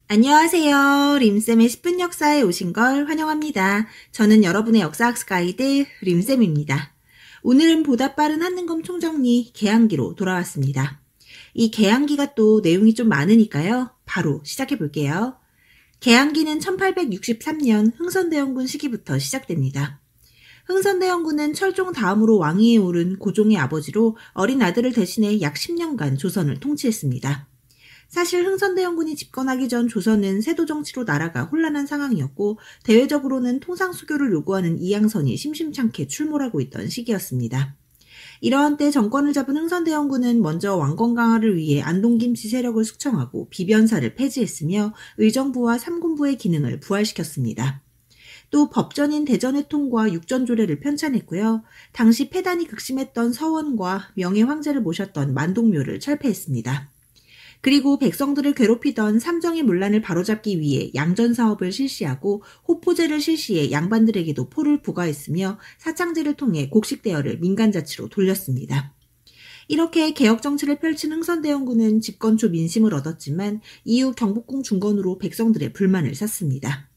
안녕하세요. 림쌤의 10분 역사에 오신 걸 환영합니다. 저는 여러분의 역사학습 가이드 림쌤입니다. 오늘은 보다 빠른 한능검 총정리 개항기로 돌아왔습니다. 이 개항기가 또 내용이 좀 많으니까요. 바로 시작해 볼게요. 개항기는 1863년 흥선대원군 시기부터 시작됩니다. 흥선대원군은 철종 다음으로 왕위에 오른 고종의 아버지로 어린 아들을 대신해 약 10년간 조선을 통치했습니다. 사실 흥선대원군이 집권하기 전 조선은 세도정치로 나라가 혼란한 상황이었고 대외적으로는 통상수교를 요구하는 이양선이 심심찮게 출몰하고 있던 시기였습니다. 이러한 때 정권을 잡은 흥선대원군은 먼저 왕권 강화를 위해 안동김씨 세력을 숙청하고 비변사를 폐지했으며 의정부와 삼군부의 기능을 부활시켰습니다. 또 법전인 대전회통과 육전조례를 편찬했고요. 당시 폐단이 극심했던 서원과 명예 황제를 모셨던 만동묘를 철폐했습니다. 그리고 백성들을 괴롭히던 삼정의 문란을 바로잡기 위해 양전사업을 실시하고 호포제를 실시해 양반들에게도 포를 부과했으며 사창제를 통해 곡식대여를 민간자치로 돌렸습니다. 이렇게 개혁정치를 펼친 흥선대원군은 집권 초 민심을 얻었지만 이후 경복궁 중건으로 백성들의 불만을 샀습니다.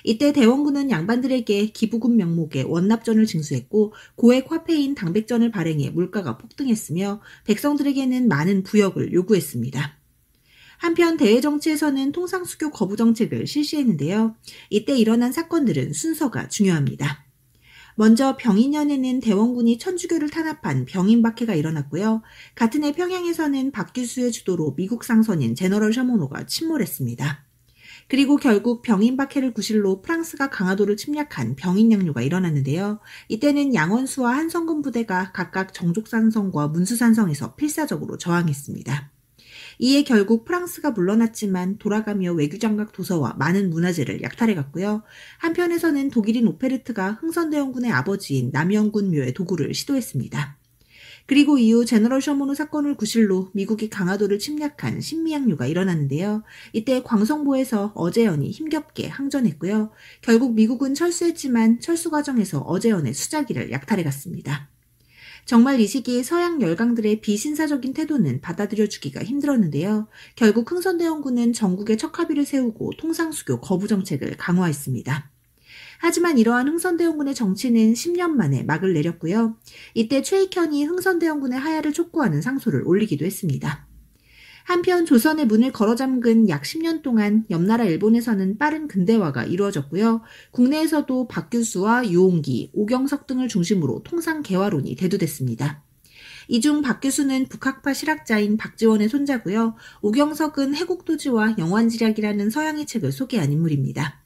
이때 대원군은 양반들에게 기부금 명목의 원납전을 징수했고 고액 화폐인 당백전을 발행해 물가가 폭등했으며 백성들에게는 많은 부역을 요구했습니다. 한편 대외정치에서는 통상수교 거부 정책을 실시했는데요. 이때 일어난 사건들은 순서가 중요합니다. 먼저 병인년에는 대원군이 천주교를 탄압한 병인박해가 일어났고요. 같은 해 평양에서는 박규수의 주도로 미국 상선인 제너럴 셔모노가 침몰했습니다. 그리고 결국 병인박해를 구실로 프랑스가 강화도를 침략한 병인양요가 일어났는데요. 이때는 양원수와 한성근 부대가 각각 정족산성과 문수산성에서 필사적으로 저항했습니다. 이에 결국 프랑스가 물러났지만 돌아가며 외교장각 도서와 많은 문화재를 약탈해갔고요. 한편에서는 독일인 오페르트가 흥선대원군의 아버지인 남영군 묘의 도구를 시도했습니다. 그리고 이후 제너럴 셔모노 사건을 구실로 미국이 강화도를 침략한 신미양요가 일어났는데요. 이때 광성보에서 어제연이 힘겹게 항전했고요. 결국 미국은 철수했지만 철수 과정에서 어제연의 수자기를 약탈해갔습니다. 정말 이 시기에 서양 열강들의 비신사적인 태도는 받아들여주기가 힘들었는데요. 결국 흥선대원군은 전국에 척합의를 세우고 통상수교 거부 정책을 강화했습니다. 하지만 이러한 흥선대원군의 정치는 10년 만에 막을 내렸고요. 이때 최익현이 흥선대원군의 하야를 촉구하는 상소를 올리기도 했습니다. 한편 조선의 문을 걸어잠근 약 10년 동안 옆나라 일본에서는 빠른 근대화가 이루어졌고요. 국내에서도 박규수와 유홍기, 오경석 등을 중심으로 통상 개화론이 대두됐습니다. 이 중 박규수는 북학파 실학자인 박지원의 손자고요. 오경석은 해국도지와 영환지략이라는 서양의 책을 소개한 인물입니다.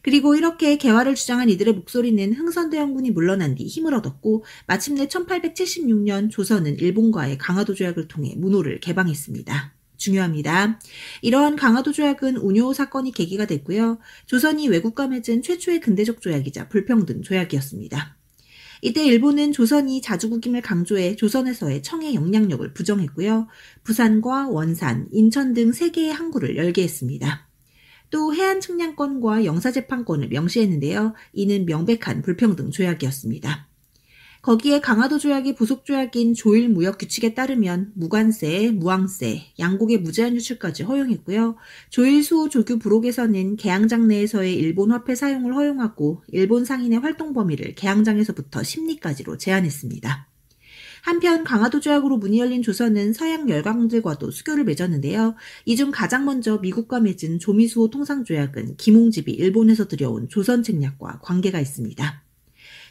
그리고 이렇게 개화를 주장한 이들의 목소리는 흥선대원군이 물러난 뒤 힘을 얻었고 마침내 1876년 조선은 일본과의 강화도 조약을 통해 문호를 개방했습니다. 중요합니다. 이러한 강화도 조약은 운요 사건이 계기가 됐고요. 조선이 외국과 맺은 최초의 근대적 조약이자 불평등 조약이었습니다. 이때 일본은 조선이 자주국임을 강조해 조선에서의 청해 영향력을 부정했고요. 부산과 원산, 인천 등 3개의 항구를 열게 했습니다. 또 해안 측량권과 영사재판권을 명시했는데요. 이는 명백한 불평등 조약이었습니다. 거기에 강화도 조약의 부속 조약인 조일무역규칙에 따르면 무관세, 무항세, 양곡의 무제한 유출까지 허용했고요. 조일수호 조규 부록에서는 개항장 내에서의 일본 화폐 사용을 허용하고 일본 상인의 활동 범위를 개항장에서부터 심리까지로 제한했습니다. 한편 강화도 조약으로 문이 열린 조선은 서양 열강들과도 수교를 맺었는데요. 이 중 가장 먼저 미국과 맺은 조미수호 통상조약은 김홍집이 일본에서 들여온 조선 책략과 관계가 있습니다.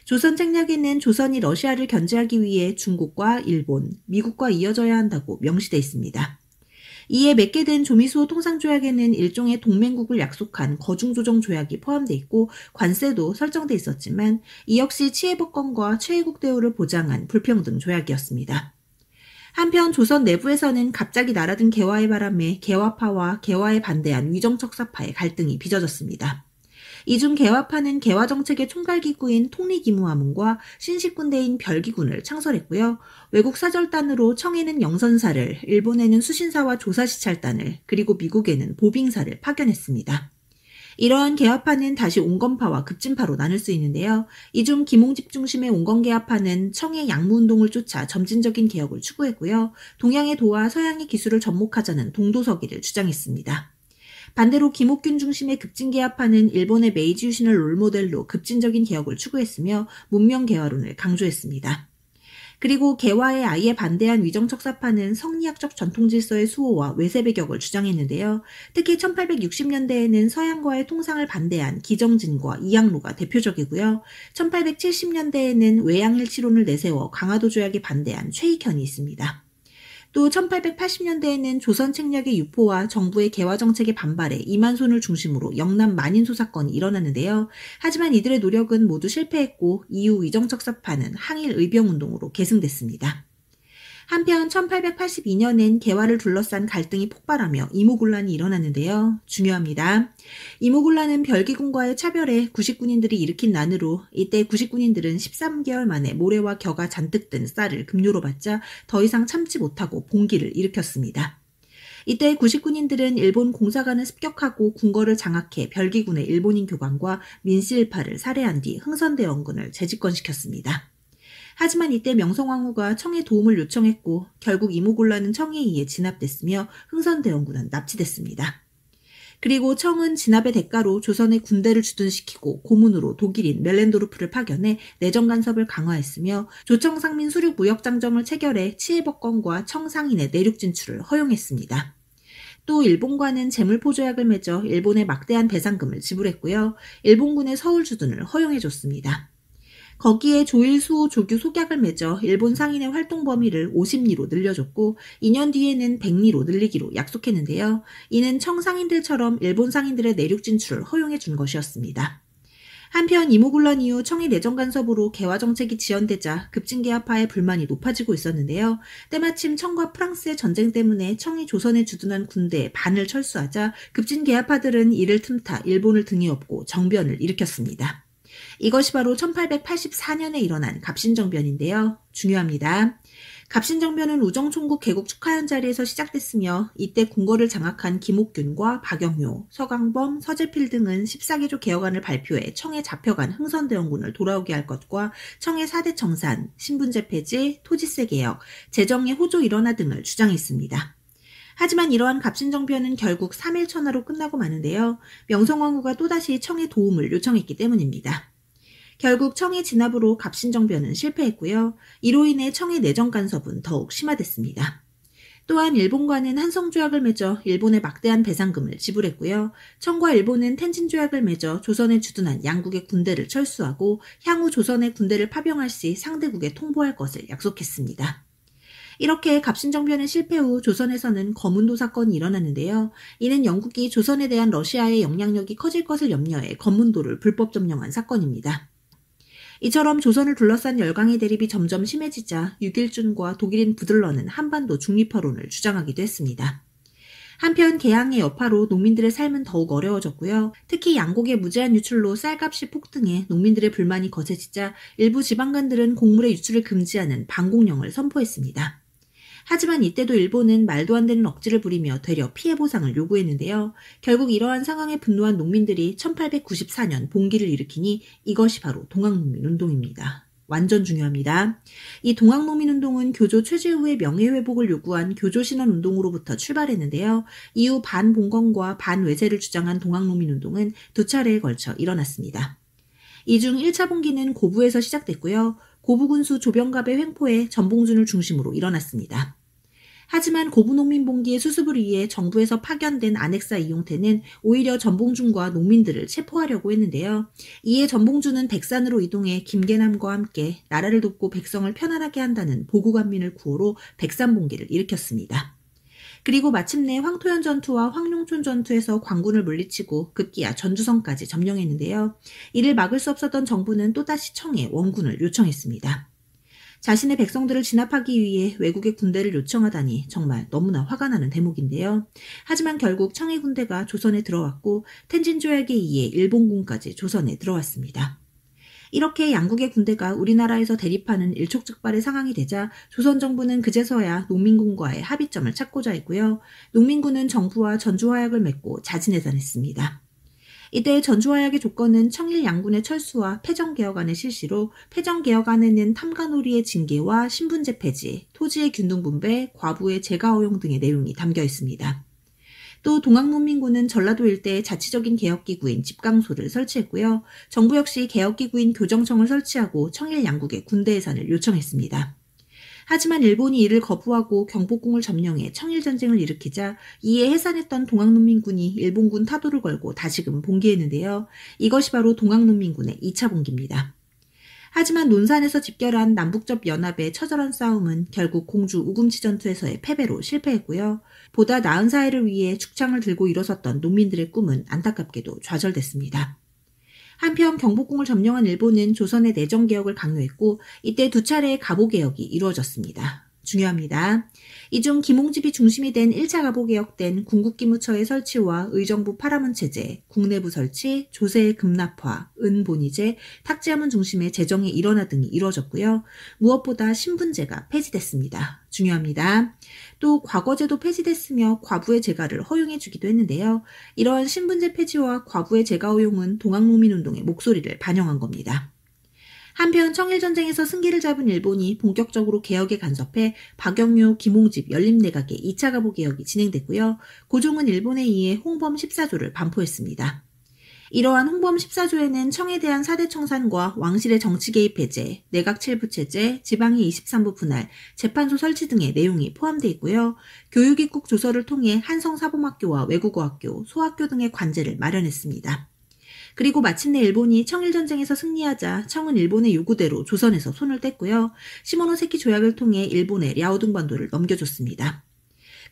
조선 책략에는 조선이 러시아를 견제하기 위해 중국과 일본, 미국과 이어져야 한다고 명시돼 있습니다. 이에 맺게 된 조미수호 통상조약에는 일종의 동맹국을 약속한 거중조정조약이 포함돼 있고 관세도 설정돼 있었지만 이 역시 치해법권과 최애국 대우를 보장한 불평등 조약이었습니다. 한편 조선 내부에서는 갑자기 날아든 개화의 바람에 개화파와 개화에 반대한 위정척사파의 갈등이 빚어졌습니다. 이 중 개화파는 개화정책의 총괄기구인 통리기무하문과 신식군대인 별기군을 창설했고요. 외국 사절단으로 청해는 영선사를, 일본에는 수신사와 조사시찰단을, 그리고 미국에는 보빙사를 파견했습니다. 이러한 개화파는 다시 온건파와 급진파로 나눌 수 있는데요. 이 중 김홍집 중심의 온건개화파는 청해 양무운동을 쫓아 점진적인 개혁을 추구했고요. 동양의 도와 서양의 기술을 접목하자는 동도서기를 주장했습니다. 반대로 김옥균 중심의 급진개화파는 일본의 메이지 유신을 롤모델로 급진적인 개혁을 추구했으며 문명개화론을 강조했습니다. 그리고 개화에 아예 반대한 위정척사파는 성리학적 전통질서의 수호와 외세배격을 주장했는데요. 특히 1860년대에는 서양과의 통상을 반대한 기정진과 이양로가 대표적이고요. 1870년대에는 외양일치론을 내세워 강화도 조약에 반대한 최익현이 있습니다. 또 1880년대에는 조선 책략의 유포와 정부의 개화 정책에 반발해 이만손을 중심으로 영남 만인소 사건이 일어났는데요. 하지만 이들의 노력은 모두 실패했고 이후 위정척사파는 항일 의병운동으로 계승됐습니다. 한편 1882년엔 개화를 둘러싼 갈등이 폭발하며 이모군란이 일어났는데요. 중요합니다. 이모군란은 별기군과의 차별에 구식군인들이 일으킨 난으로 이때 구식군인들은 13개월 만에 모래와 겨가 잔뜩 든 쌀을 급료로 받자 더 이상 참지 못하고 봉기를 일으켰습니다. 이때 구식군인들은 일본 공사관을 습격하고 궁궐을 장악해 별기군의 일본인 교관과 민씨일파를 살해한 뒤 흥선대원군을 재집권시켰습니다. 하지만 이때 명성황후가 청에 도움을 요청했고 결국 이모곤란은 청에 의해 진압됐으며 흥선대원군은 납치됐습니다. 그리고 청은 진압의 대가로 조선의 군대를 주둔시키고 고문으로 독일인 멜렌도르프를 파견해 내정 간섭을 강화했으며 조청상민 수륙 무역장정을 체결해 치해법권과 청상인의 내륙 진출을 허용했습니다. 또 일본과는 재물포조약을 맺어 일본에 막대한 배상금을 지불했고요. 일본군의 서울 주둔을 허용해줬습니다. 거기에 조일수호 조규 속약을 맺어 일본 상인의 활동 범위를 50리로 늘려줬고 2년 뒤에는 100리로 늘리기로 약속했는데요. 이는 청상인들처럼 일본 상인들의 내륙 진출을 허용해 준 것이었습니다. 한편 이모군란 이후 청의 내정 간섭으로 개화 정책이 지연되자 급진개화파의 불만이 높아지고 있었는데요. 때마침 청과 프랑스의 전쟁 때문에 청이 조선에 주둔한 군대의 반을 철수하자 급진개화파들은 이를 틈타 일본을 등에 업고 정변을 일으켰습니다. 이것이 바로 1884년에 일어난 갑신정변인데요. 중요합니다. 갑신정변은 우정총국 개국 축하연 자리에서 시작됐으며 이때 궁궐을 장악한 김옥균과 박영효, 서강범, 서재필 등은 14개조 개혁안을 발표해 청에 잡혀간 흥선대원군을 돌아오게 할 것과 청의 4대 청산, 신분제 폐지, 토지세 개혁, 재정의 호조 일원화 등을 주장했습니다. 하지만 이러한 갑신정변은 결국 3일 천하로 끝나고 마는데요. 명성황후가 또다시 청의 도움을 요청했기 때문입니다. 결국 청의 진압으로 갑신정변은 실패했고요. 이로 인해 청의 내정 간섭은 더욱 심화됐습니다. 또한 일본과는 한성조약을 맺어 일본에 막대한 배상금을 지불했고요. 청과 일본은 텐진조약을 맺어 조선에 주둔한 양국의 군대를 철수하고 향후 조선의 군대를 파병할 시 상대국에 통보할 것을 약속했습니다. 이렇게 갑신정변의 실패 후 조선에서는 거문도 사건이 일어났는데요. 이는 영국이 조선에 대한 러시아의 영향력이 커질 것을 염려해 거문도를 불법 점령한 사건입니다. 이처럼 조선을 둘러싼 열강의 대립이 점점 심해지자 육일준과 독일인 부들러는 한반도 중립화론을 주장하기도 했습니다. 한편 개항의 여파로 농민들의 삶은 더욱 어려워졌고요. 특히 양곡의 무제한 유출로 쌀값이 폭등해 농민들의 불만이 거세지자 일부 지방간들은 곡물의 유출을 금지하는 반곡령을 선포했습니다. 하지만 이때도 일본은 말도 안 되는 억지를 부리며 되려 피해 보상을 요구했는데요. 결국 이러한 상황에 분노한 농민들이 1894년 봉기를 일으키니 이것이 바로 동학농민운동입니다. 완전 중요합니다. 이 동학농민운동은 교조 최재 후의 명예회복을 요구한 교조신원운동으로부터 출발했는데요. 이후 반봉건과 반외세를 주장한 동학농민운동은 두 차례에 걸쳐 일어났습니다. 이 중 1차 봉기는 고부에서 시작됐고요. 고부군수 조병갑의 횡포에 전봉준을 중심으로 일어났습니다. 하지만 고부농민봉기의 수습을 위해 정부에서 파견된 안핵사 이용태는 오히려 전봉준과 농민들을 체포하려고 했는데요. 이에 전봉준은 백산으로 이동해 김계남과 함께 나라를 돕고 백성을 편안하게 한다는 보국안민을 구호로 백산봉기를 일으켰습니다. 그리고 마침내 황토현 전투와 황룡촌 전투에서 광군을 물리치고 급기야 전주성까지 점령했는데요. 이를 막을 수 없었던 정부는 또다시 청에 원군을 요청했습니다. 자신의 백성들을 진압하기 위해 외국의 군대를 요청하다니 정말 너무나 화가 나는 대목인데요. 하지만 결국 청의 군대가 조선에 들어왔고 텐진조약에 의해 일본군까지 조선에 들어왔습니다. 이렇게 양국의 군대가 우리나라에서 대립하는 일촉즉발의 상황이 되자 조선 정부는 그제서야 농민군과의 합의점을 찾고자 했고요. 농민군은 정부와 전주화약을 맺고 자진해산했습니다. 이때 전주화약의 조건은 청일 양군의 철수와 패정개혁안의 실시로 패정개혁안에는 탐관오리의 징계와 신분제 폐지, 토지의 균등분배, 과부의 재가 허용 등의 내용이 담겨 있습니다. 또 동학농민군은 전라도 일대에 자치적인 개혁기구인 집강소를 설치했고요. 정부 역시 개혁기구인 교정청을 설치하고 청일 양국에 군대 해산을 요청했습니다. 하지만 일본이 이를 거부하고 경복궁을 점령해 청일전쟁을 일으키자 이에 해산했던 동학농민군이 일본군 타도를 걸고 다시금 봉기했는데요. 이것이 바로 동학농민군의 2차 봉기입니다. 하지만 논산에서 집결한 남북접 연합의 처절한 싸움은 결국 공주 우금치 전투에서의 패배로 실패했고요. 보다 나은 사회를 위해 죽창을 들고 일어섰던 농민들의 꿈은 안타깝게도 좌절됐습니다. 한편 경복궁을 점령한 일본은 조선의 내정개혁을 강요했고 이때 두 차례의 가보개혁이 이루어졌습니다. 중요합니다. 이 중 김홍집이 중심이 된 1차 가보개혁 땐 궁극기무처의 설치와 의정부 파라문 체제, 국내부 설치, 조세의 급납화, 은본위제, 탁지하문 중심의 재정의 일원화 등이 이루어졌고요. 무엇보다 신분제가 폐지됐습니다. 중요합니다. 또 과거제도 폐지됐으며 과부의 재가를 허용해주기도 했는데요. 이러한 신분제 폐지와 과부의 재가 허용은 동학농민운동의 목소리를 반영한 겁니다. 한편 청일전쟁에서 승기를 잡은 일본이 본격적으로 개혁에 간섭해 박영유, 김홍집, 연립내각의 2차 가보개혁이 진행됐고요. 고종은 일본에 의해 홍범 14조를 반포했습니다. 이러한 홍범 14조에는 청에 대한 사대 청산과 왕실의 정치 개입 해제, 내각 7부 체제, 지방의 23부 분할, 재판소 설치 등의 내용이 포함되어 있고요. 교육입국 조서를 통해 한성사범학교와 외국어학교, 소학교 등의 관제를 마련했습니다. 그리고 마침내 일본이 청일전쟁에서 승리하자 청은 일본의 요구대로 조선에서 손을 뗐고요. 시모노세키 조약을 통해 일본에 랴오둥반도를 넘겨줬습니다.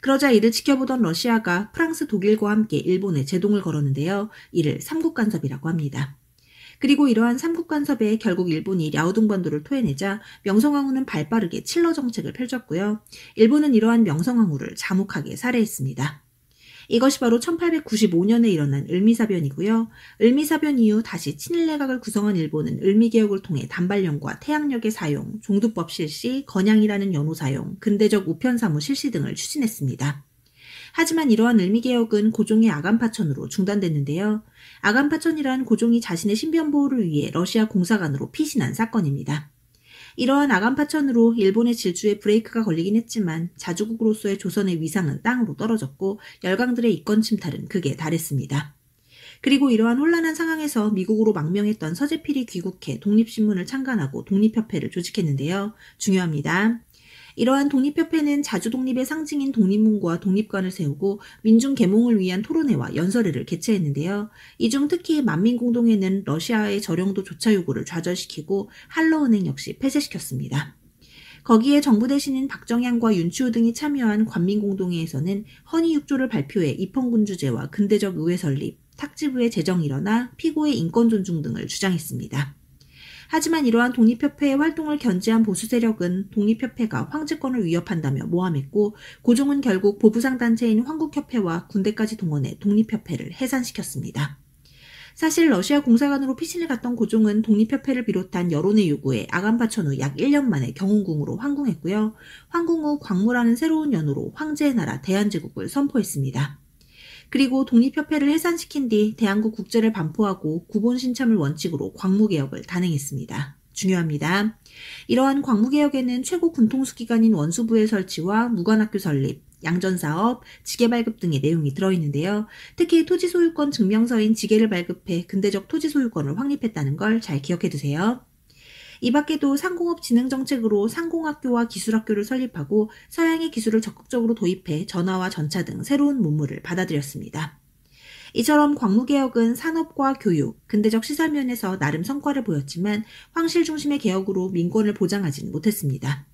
그러자 이를 지켜보던 러시아가 프랑스, 독일과 함께 일본에 제동을 걸었는데요. 이를 삼국간섭이라고 합니다. 그리고 이러한 삼국간섭에 결국 일본이 랴오둥반도를 토해내자 명성황후는 발빠르게 칠러 정책을 펼쳤고요. 일본은 이러한 명성황후를 잔혹하게 살해했습니다. 이것이 바로 1895년에 일어난 을미사변이고요. 을미사변 이후 다시 친일내각을 구성한 일본은 을미개혁을 통해 단발령과 태양력의 사용, 종두법 실시, 건양이라는 연호 사용, 근대적 우편사무 실시 등을 추진했습니다. 하지만 이러한 을미개혁은 고종의 아간파천으로 중단됐는데요. 아간파천이란 고종이 자신의 신변 보호를 위해 러시아 공사관으로 피신한 사건입니다. 이러한 아간파천으로 일본의 질주에 브레이크가 걸리긴 했지만 자주국으로서의 조선의 위상은 땅으로 떨어졌고 열강들의 이권 침탈은 극에 달했습니다. 그리고 이러한 혼란한 상황에서 미국으로 망명했던 서재필이 귀국해 독립신문을 창간하고 독립협회를 조직했는데요. 중요합니다. 이러한 독립협회는 자주독립의 상징인 독립문과 독립관을 세우고 민중계몽을 위한 토론회와 연설회를 개최했는데요. 이 중 특히 만민공동회는 러시아의 저령도 조차 요구를 좌절시키고 한러은행 역시 폐쇄시켰습니다. 거기에 정부 대신인 박정향과 윤추호 등이 참여한 관민공동회에서는 헌의육조를 발표해 입헌군주제와 근대적 의회 설립, 탁지부의 재정 일원화, 피고의 인권 존중 등을 주장했습니다. 하지만 이러한 독립협회의 활동을 견제한 보수 세력은 독립협회가 황제권을 위협한다며 모함했고 고종은 결국 보부상단체인 황국협회와 군대까지 동원해 독립협회를 해산시켰습니다. 사실 러시아 공사관으로 피신을 갔던 고종은 독립협회를 비롯한 여론의 요구에 아간파천 후 약 1년 만에 경운궁으로 황궁했고요. 황궁 후 광무라는 새로운 연호로 황제의 나라 대한제국을 선포했습니다. 그리고 독립협회를 해산시킨 뒤 대한국 국제를 반포하고 구본 신참을 원칙으로 광무개혁을 단행했습니다. 중요합니다. 이러한 광무개혁에는 최고 군통수기관인 원수부의 설치와 무관학교 설립, 양전사업, 지계 발급 등의 내용이 들어있는데요. 특히 토지소유권 증명서인 지계를 발급해 근대적 토지소유권을 확립했다는 걸 잘 기억해두세요. 이 밖에도 상공업 진흥정책으로 상공학교와 기술학교를 설립하고 서양의 기술을 적극적으로 도입해 전화와 전차 등 새로운 문물을 받아들였습니다. 이처럼 광무개혁은 산업과 교육, 근대적 시설면에서 나름 성과를 보였지만 황실 중심의 개혁으로 민권을 보장하진 못했습니다.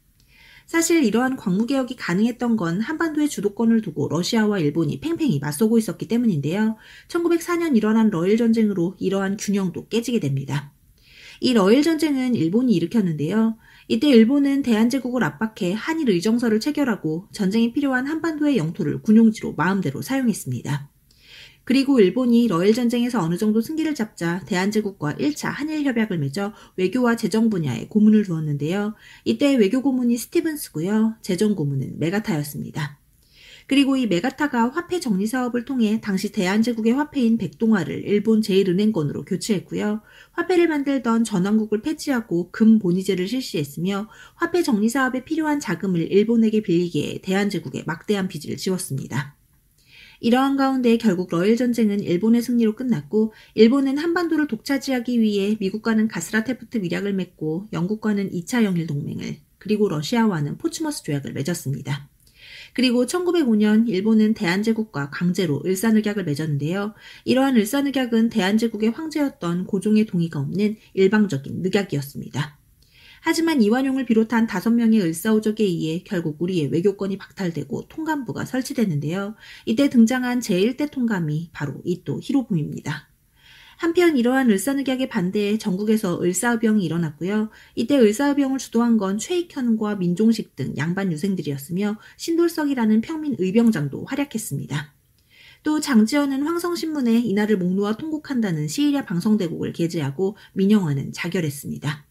사실 이러한 광무개혁이 가능했던 건 한반도의 주도권을 두고 러시아와 일본이 팽팽히 맞서고 있었기 때문인데요. 1904년 일어난 러일전쟁으로 이러한 균형도 깨지게 됩니다. 이 러일전쟁은 일본이 일으켰는데요. 이때 일본은 대한제국을 압박해 한일 의정서를 체결하고 전쟁에 필요한 한반도의 영토를 군용지로 마음대로 사용했습니다. 그리고 일본이 러일전쟁에서 어느 정도 승기를 잡자 대한제국과 1차 한일협약을 맺어 외교와 재정 분야에 고문을 두었는데요. 이때 외교 고문이 스티븐스고요. 재정 고문은 메가타였습니다. 그리고 이 메가타가 화폐 정리 사업을 통해 당시 대한제국의 화폐인 백동화를 일본 제1은행권으로 교체했고요. 화폐를 만들던 전왕국을 폐지하고 금본위제를 실시했으며 화폐 정리 사업에 필요한 자금을 일본에게 빌리게 해 대한제국에 막대한 빚을 지웠습니다. 이러한 가운데 결국 러일 전쟁은 일본의 승리로 끝났고 일본은 한반도를 독차지하기 위해 미국과는 가스라테프트 밀약을 맺고 영국과는 2차 영일 동맹을 그리고 러시아와는 포츠머스 조약을 맺었습니다. 그리고 1905년 일본은 대한제국과 강제로 을사늑약을 맺었는데요. 이러한 을사늑약은 대한제국의 황제였던 고종의 동의가 없는 일방적인 늑약이었습니다. 하지만 이완용을 비롯한 5명의 을사오적에 의해 결국 우리의 외교권이 박탈되고 통감부가 설치됐는데요. 이때 등장한 제1대 통감이 바로 이토 히로부미입니다. 한편 이러한 을사늑약에 반대해 전국에서 을사의병이 일어났고요. 이때 을사의병을 주도한 건 최익현과 민종식 등 양반 유생들이었으며 신돌석이라는 평민 의병장도 활약했습니다. 또 장지연은 황성신문에 이날을 목놓아 통곡한다는 시일야 방성대곡을 게재하고 민영화는 자결했습니다.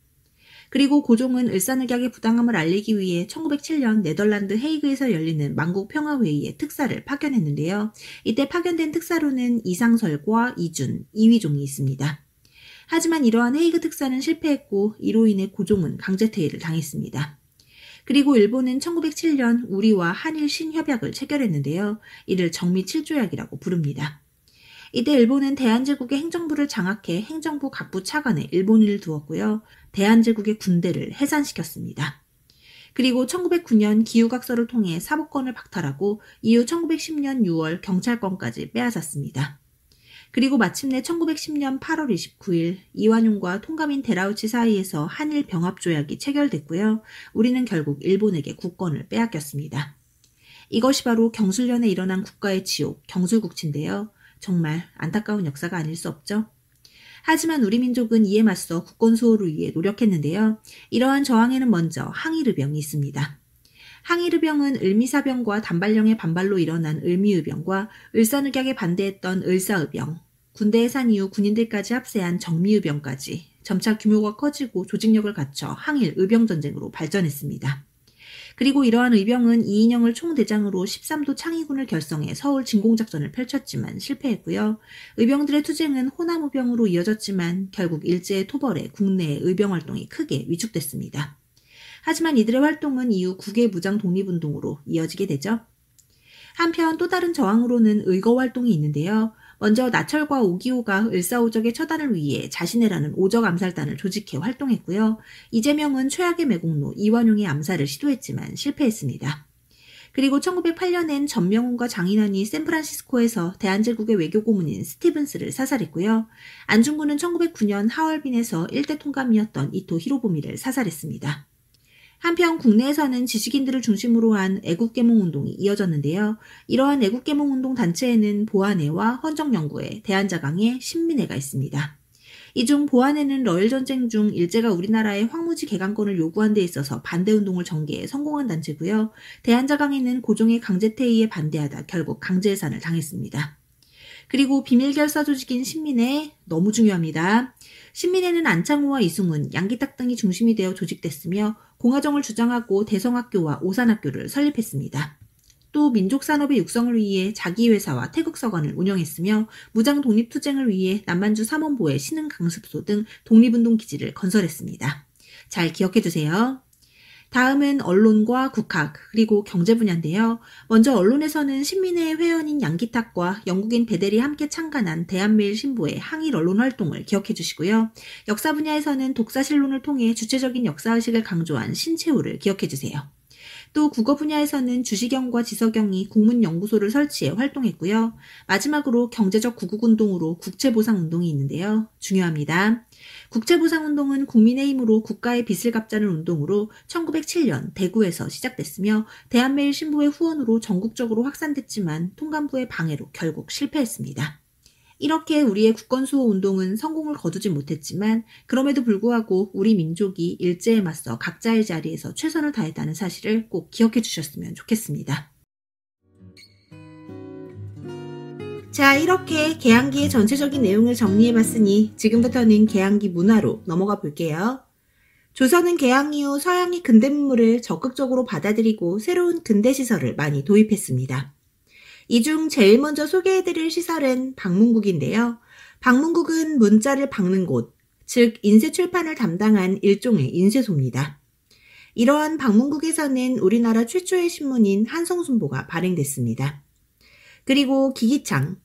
그리고 고종은 을사늑약의 부당함을 알리기 위해 1907년 네덜란드 헤이그에서 열리는 만국평화회의에 특사를 파견했는데요. 이때 파견된 특사로는 이상설과 이준, 이휘종이 있습니다. 하지만 이러한 헤이그 특사는 실패했고 이로 인해 고종은 강제퇴위를 당했습니다. 그리고 일본은 1907년 우리와 한일 신협약을 체결했는데요. 이를 정미 7조약이라고 부릅니다. 이때 일본은 대한제국의 행정부를 장악해 행정부 각부 차관에 일본인을 두었고요. 대한제국의 군대를 해산시켰습니다. 그리고 1909년 기후각서를 통해 사법권을 박탈하고 이후 1910년 6월 경찰권까지 빼앗았습니다. 그리고 마침내 1910년 8월 29일 이완용과 통감인 데라우치 사이에서 한일 병합조약이 체결됐고요. 우리는 결국 일본에게 국권을 빼앗겼습니다. 이것이 바로 경술련에 일어난 국가의 지옥, 경술국치인데요. 정말 안타까운 역사가 아닐 수 없죠. 하지만 우리 민족은 이에 맞서 국권 수호를 위해 노력했는데요. 이러한 저항에는 먼저 항일의병이 있습니다. 항일의병은 을미사병과 단발령의 반발로 일어난 을미의병과 을사늑약에 반대했던 을사의병, 군대 해산 이후 군인들까지 합세한 정미의병까지 점차 규모가 커지고 조직력을 갖춰 항일 의병전쟁으로 발전했습니다. 그리고 이러한 의병은 이인영을 총대장으로 13도 창의군을 결성해 서울 진공작전을 펼쳤지만 실패했고요. 의병들의 투쟁은 호남의병으로 이어졌지만 결국 일제의 토벌에 국내의 의병 활동이 크게 위축됐습니다. 하지만 이들의 활동은 이후 국외 무장 독립운동으로 이어지게 되죠. 한편 또 다른 저항으로는 의거 활동이 있는데요. 먼저 나철과 오기호가 을사오적의 처단을 위해 자신의라는 오적 암살단을 조직해 활동했고요. 이재명은 최악의 매국노 이완용의 암살을 시도했지만 실패했습니다. 그리고 1908년엔 전명훈과 장인환이 샌프란시스코에서 대한제국의 외교고문인 스티븐스를 사살했고요. 안중근은 1909년 하얼빈에서 일대 통감이었던 이토 히로부미를 사살했습니다. 한편 국내에서는 지식인들을 중심으로 한 애국개몽운동이 이어졌는데요. 이러한 애국개몽운동 단체에는 보안회와 헌정연구회, 대한자강회, 신민회가 있습니다. 이 중 보안회는 러일전쟁 중 일제가 우리나라의 황무지 개강권을 요구한 데 있어서 반대운동을 전개해 성공한 단체고요. 대한자강회는 고종의 강제퇴위에 반대하다 결국 강제해산을 당했습니다. 그리고 비밀결사 조직인 신민회, 너무 중요합니다. 신민회는 안창호와 이승훈, 양기탁 등이 중심이 되어 조직됐으며 공화정을 주장하고 대성학교와 오산학교를 설립했습니다. 또 민족산업의 육성을 위해 자기회사와 태극서관을 운영했으며 무장 독립투쟁을 위해 남만주 삼원보에 신흥강습소 등 독립운동 기지를 건설했습니다. 잘 기억해두세요. 다음은 언론과 국학 그리고 경제 분야인데요. 먼저 언론에서는 신민회 회원인 양기탁과 영국인 베델이 함께 창간한 대한매일신보의 항일 언론 활동을 기억해 주시고요. 역사 분야에서는 독사실론을 통해 주체적인 역사의식을 강조한 신채호를 기억해 주세요. 또 국어 분야에서는 주시경과 지석영이 국문연구소를 설치해 활동했고요. 마지막으로 경제적 구국운동으로 국채보상운동이 있는데요. 중요합니다. 국채보상운동은 국민의힘으로 국가의 빚을 갚자는 운동으로 1907년 대구에서 시작됐으며 대한매일신보의 후원으로 전국적으로 확산됐지만 통감부의 방해로 결국 실패했습니다. 이렇게 우리의 국권수호 운동은 성공을 거두지 못했지만 그럼에도 불구하고 우리 민족이 일제에 맞서 각자의 자리에서 최선을 다했다는 사실을 꼭 기억해 주셨으면 좋겠습니다. 자, 이렇게 개항기의 전체적인 내용을 정리해봤으니 지금부터는 개항기 문화로 넘어가 볼게요. 조선은 개항 이후 서양의 근대 문물을 적극적으로 받아들이고 새로운 근대 시설을 많이 도입했습니다. 이 중 제일 먼저 소개해드릴 시설은 방문국인데요. 방문국은 문자를 박는 곳, 즉 인쇄 출판을 담당한 일종의 인쇄소입니다. 이러한 방문국에서는 우리나라 최초의 신문인 한성순보가 발행됐습니다. 그리고 기기창.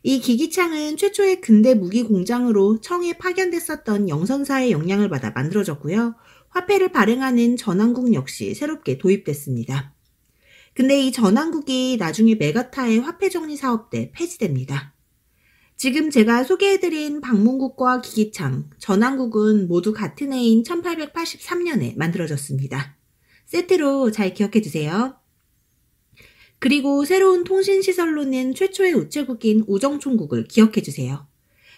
이 기기창은 최초의 근대 무기 공장으로 청에 파견됐었던 영선사의 영향을 받아 만들어졌고요. 화폐를 발행하는 전환국 역시 새롭게 도입됐습니다. 근데 이 전환국이 나중에 메가타의 화폐 정리 사업 때 폐지됩니다. 지금 제가 소개해드린 방문국과 기기창, 전환국은 모두 같은 해인 1883년에 만들어졌습니다. 세트로 잘 기억해두세요. 그리고 새로운 통신시설로는 최초의 우체국인 우정총국을 기억해주세요.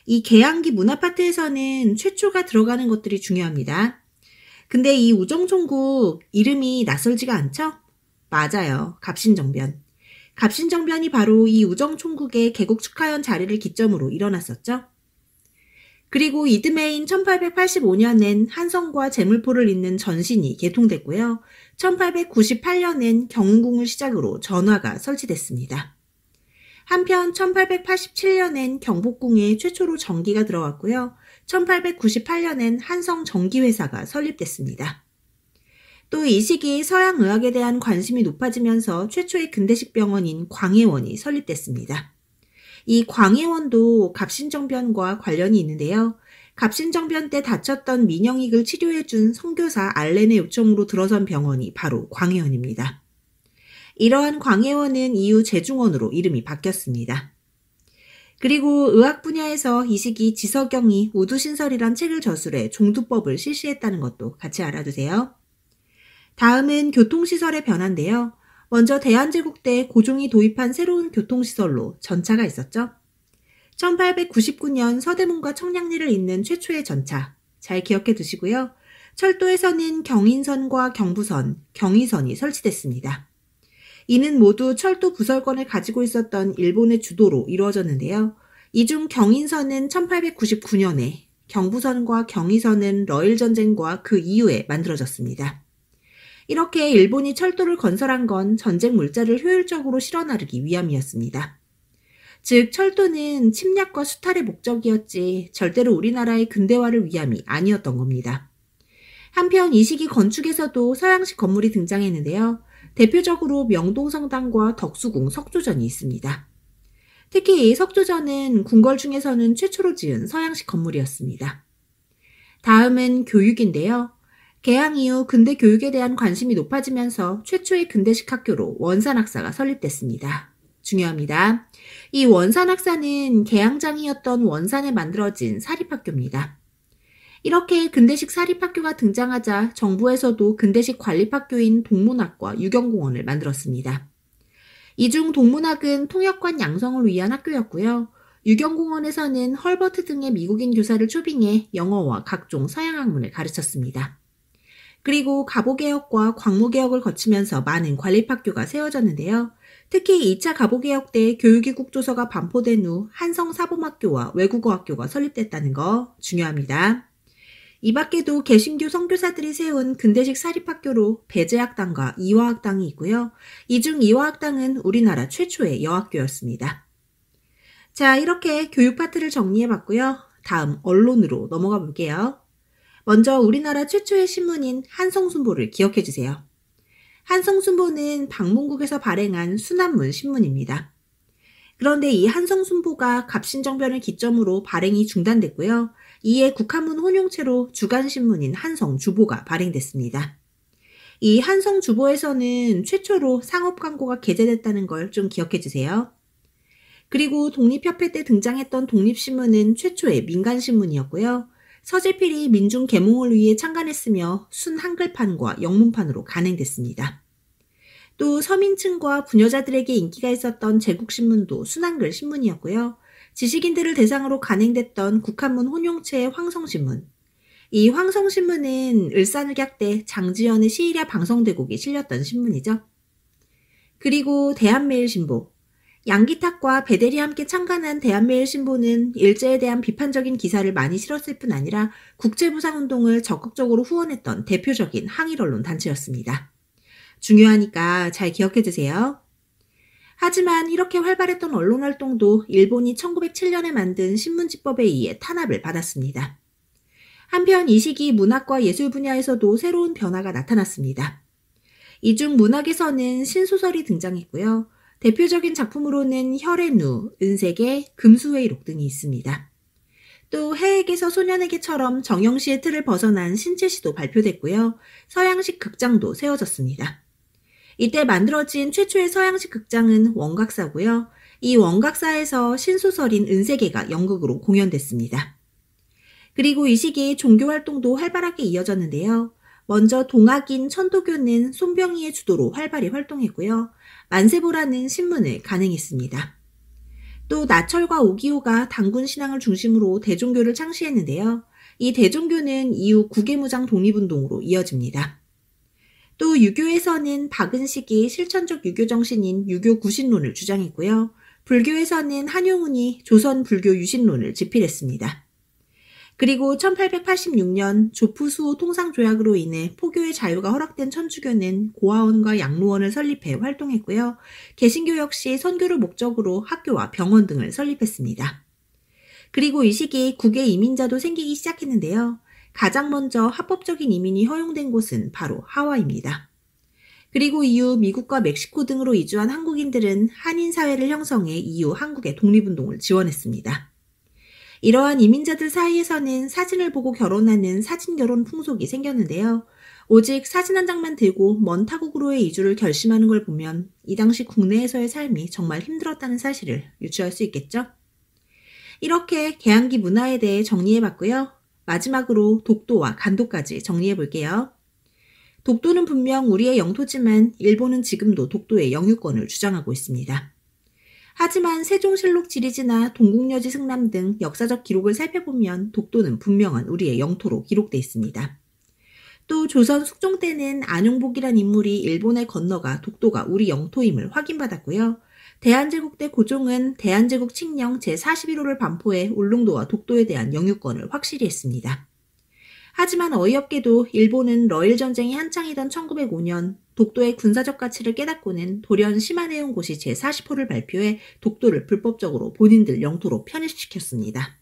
이 계양기 문화파트에서는 최초가 들어가는 것들이 중요합니다. 근데 이 우정총국 이름이 낯설지가 않죠? 맞아요. 갑신정변. 갑신정변이 바로 이 우정총국의 개국 축하연 자리를 기점으로 일어났었죠. 그리고 이듬해인 1885년엔 한성과 제물포를 잇는 전신이 개통됐고요. 1898년엔 경운궁을 시작으로 전화가 설치됐습니다. 한편 1887년엔 경복궁에 최초로 전기가 들어왔고요. 1898년엔 한성전기회사가 설립됐습니다. 또 이 시기 서양의학에 대한 관심이 높아지면서 최초의 근대식 병원인 광해원이 설립됐습니다. 이 광해원도 갑신정변과 관련이 있는데요. 갑신정변 때 다쳤던 민영익을 치료해준 선교사 알렌의 요청으로 들어선 병원이 바로 광해원입니다. 이러한 광해원은 이후 제중원으로 이름이 바뀌었습니다. 그리고 의학 분야에서 이 시기 지서경이 우두신설이란 책을 저술해 종두법을 실시했다는 것도 같이 알아두세요. 다음은 교통시설의 변화인데요. 먼저 대한제국 때 고종이 도입한 새로운 교통시설로 전차가 있었죠. 1899년 서대문과 청량리를 잇는 최초의 전차, 잘 기억해 두시고요. 철도에서는 경인선과 경부선, 경의선이 설치됐습니다. 이는 모두 철도 부설권을 가지고 있었던 일본의 주도로 이루어졌는데요. 이 중 경인선은 1899년에, 경부선과 경의선은 러일전쟁과 그 이후에 만들어졌습니다. 이렇게 일본이 철도를 건설한 건 전쟁 물자를 효율적으로 실어 나르기 위함이었습니다. 즉 철도는 침략과 수탈의 목적이었지 절대로 우리나라의 근대화를 위함이 아니었던 겁니다. 한편 이 시기 건축에서도 서양식 건물이 등장했는데요. 대표적으로 명동성당과 덕수궁 석조전이 있습니다. 특히 이 석조전은 궁궐 중에서는 최초로 지은 서양식 건물이었습니다. 다음은 교육인데요. 개항 이후 근대 교육에 대한 관심이 높아지면서 최초의 근대식 학교로 원산학사가 설립됐습니다. 중요합니다. 이 원산학사는 개항장이었던 원산에 만들어진 사립학교입니다. 이렇게 근대식 사립학교가 등장하자 정부에서도 근대식 관립학교인 동문학과 유경공원을 만들었습니다. 이 중 동문학은 통역관 양성을 위한 학교였고요. 유경공원에서는 헐버트 등의 미국인 교사를 초빙해 영어와 각종 서양 학문을 가르쳤습니다. 그리고 가보개혁과 광무개혁을 거치면서 많은 관립학교가 세워졌는데요. 특히 2차 가보개혁 때 교육이 국조서가 반포된 후 한성사범학교와 외국어학교가 설립됐다는 거 중요합니다. 이 밖에도 개신교 선교사들이 세운 근대식 사립학교로 배재학당과 이화학당이 있고요. 이 중 이화학당은 우리나라 최초의 여학교였습니다. 자, 이렇게 교육 파트를 정리해봤고요. 다음 언론으로 넘어가 볼게요. 먼저 우리나라 최초의 신문인 한성순보를 기억해주세요. 한성순보는 방문국에서 발행한 순한문 신문입니다. 그런데 이 한성순보가 갑신정변을 기점으로 발행이 중단됐고요. 이에 국한문 혼용체로 주간신문인 한성주보가 발행됐습니다. 이 한성주보에서는 최초로 상업광고가 게재됐다는 걸 좀 기억해주세요. 그리고 독립협회 때 등장했던 독립신문은 최초의 민간신문이었고요. 서재필이 민중 계몽을 위해 창간했으며 순 한글판과 영문판으로 간행됐습니다. 또 서민층과 부녀자들에게 인기가 있었던 제국신문도 순한글 신문이었고요. 지식인들을 대상으로 간행됐던 국한문 혼용체의 황성신문. 이 황성신문은 을사늑약 때 장지연의 시일야 방성대곡이 실렸던 신문이죠. 그리고 대한매일신보. 양기탁과 배대리 함께 창간한 대한매일신보는 일제에 대한 비판적인 기사를 많이 실었을 뿐 아니라 국제부상운동을 적극적으로 후원했던 대표적인 항일언론 단체였습니다. 중요하니까 잘 기억해두세요. 하지만 이렇게 활발했던 언론활동도 일본이 1907년에 만든 신문지법에 의해 탄압을 받았습니다. 한편 이 시기 문학과 예술 분야에서도 새로운 변화가 나타났습니다. 이 중 문학에서는 신소설이 등장했고요. 대표적인 작품으로는 혈의 누, 은색의 금수회의록 등이 있습니다. 또 해에게서 소년에게처럼 정영시의 틀을 벗어난 신체시도 발표됐고요. 서양식 극장도 세워졌습니다. 이때 만들어진 최초의 서양식 극장은 원각사고요. 이 원각사에서 신소설인 은세계가 연극으로 공연됐습니다. 그리고 이 시기 종교활동도 활발하게 이어졌는데요. 먼저 동학인 천도교는 손병희의 주도로 활발히 활동했고요. 만세보라는 신문을 간행했습니다. 또 나철과 오기호가 단군 신앙을 중심으로 대종교를 창시했는데요. 이 대종교는 이후 국외무장 독립운동으로 이어집니다. 또 유교에서는 박은식이 실천적 유교 정신인 유교 구신론을 주장했고요. 불교에서는 한용운이 조선 불교 유신론을 집필했습니다. 그리고 1886년 조푸수호 통상조약으로 인해 포교의 자유가 허락된 천주교는 고아원과 양로원을 설립해 활동했고요. 개신교 역시 선교를 목적으로 학교와 병원 등을 설립했습니다. 그리고 이 시기 국외 이민자도 생기기 시작했는데요. 가장 먼저 합법적인 이민이 허용된 곳은 바로 하와이입니다. 그리고 이후 미국과 멕시코 등으로 이주한 한국인들은 한인사회를 형성해 이후 한국의 독립운동을 지원했습니다. 이러한 이민자들 사이에서는 사진을 보고 결혼하는 사진결혼 풍속이 생겼는데요. 오직 사진 한 장만 들고 먼 타국으로의 이주를 결심하는 걸 보면 이 당시 국내에서의 삶이 정말 힘들었다는 사실을 유추할 수 있겠죠? 이렇게 개항기 문화에 대해 정리해봤고요. 마지막으로 독도와 간도까지 정리해볼게요. 독도는 분명 우리의 영토지만 일본은 지금도 독도의 영유권을 주장하고 있습니다. 하지만 세종실록 지리지나 동국여지 승남 등 역사적 기록을 살펴보면 독도는 분명한 우리의 영토로 기록돼 있습니다. 또 조선 숙종 때는 안용복이란 인물이 일본에 건너가 독도가 우리 영토임을 확인받았고요. 대한제국 때 고종은 대한제국 칙령 제41호를 반포해 울릉도와 독도에 대한 영유권을 확실히 했습니다. 하지만 어이없게도 일본은 러일전쟁이 한창이던 1905년 독도의 군사적 가치를 깨닫고는 돌연 시마네온 곳이 제40호를 발표해 독도를 불법적으로 본인들 영토로 편입시켰습니다.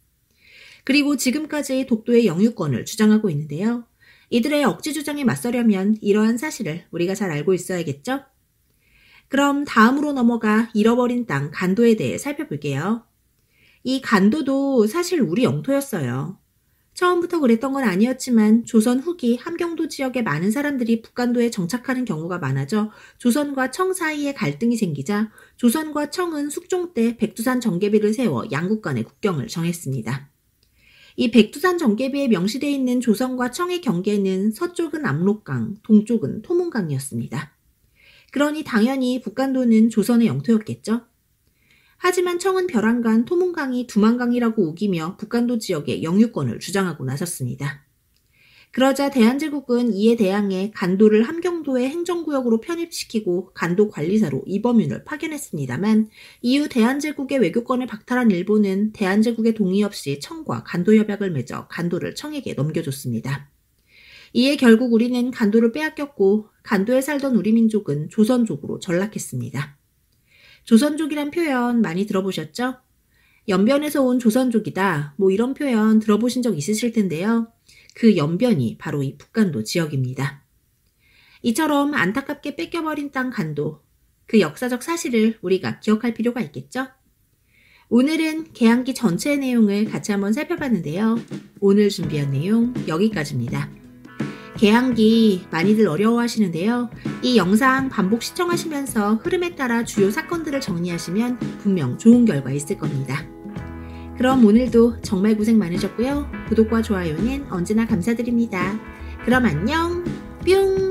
그리고 지금까지 독도의 영유권을 주장하고 있는데요. 이들의 억지 주장에 맞서려면 이러한 사실을 우리가 잘 알고 있어야겠죠? 그럼 다음으로 넘어가 잃어버린 땅 간도에 대해 살펴볼게요. 이 간도도 사실 우리 영토였어요. 처음부터 그랬던 건 아니었지만 조선 후기 함경도 지역에 많은 사람들이 북간도에 정착하는 경우가 많아져 조선과 청 사이에 갈등이 생기자 조선과 청은 숙종 때 백두산 정계비를 세워 양국 간의 국경을 정했습니다. 이 백두산 정계비에 명시되어 있는 조선과 청의 경계는 서쪽은 압록강, 동쪽은 토문강이었습니다. 그러니 당연히 북간도는 조선의 영토였겠죠? 하지만 청은 벼랑간, 토문강이 두만강이라고 우기며 북간도 지역의 영유권을 주장하고 나섰습니다. 그러자 대한제국은 이에 대항해 간도를 함경도의 행정구역으로 편입시키고 간도관리사로 이범윤을 파견했습니다만 이후 대한제국의 외교권을 박탈한 일본은 대한제국의 동의 없이 청과 간도협약을 맺어 간도를 청에게 넘겨줬습니다. 이에 결국 우리는 간도를 빼앗겼고 간도에 살던 우리 민족은 조선족으로 전락했습니다. 조선족이란 표현 많이 들어보셨죠? 연변에서 온 조선족이다, 이런 표현 들어보신 적 있으실 텐데요. 그 연변이 바로 이 북간도 지역입니다. 이처럼 안타깝게 뺏겨버린 땅 간도, 그 역사적 사실을 우리가 기억할 필요가 있겠죠? 오늘은 개항기 전체의 내용을 같이 한번 살펴봤는데요. 오늘 준비한 내용 여기까지입니다. 개항기 많이들 어려워하시는데요. 이 영상 반복 시청하시면서 흐름에 따라 주요 사건들을 정리하시면 분명 좋은 결과 있을 겁니다. 그럼 오늘도 정말 고생 많으셨고요. 구독과 좋아요는 언제나 감사드립니다. 그럼 안녕, 뿅!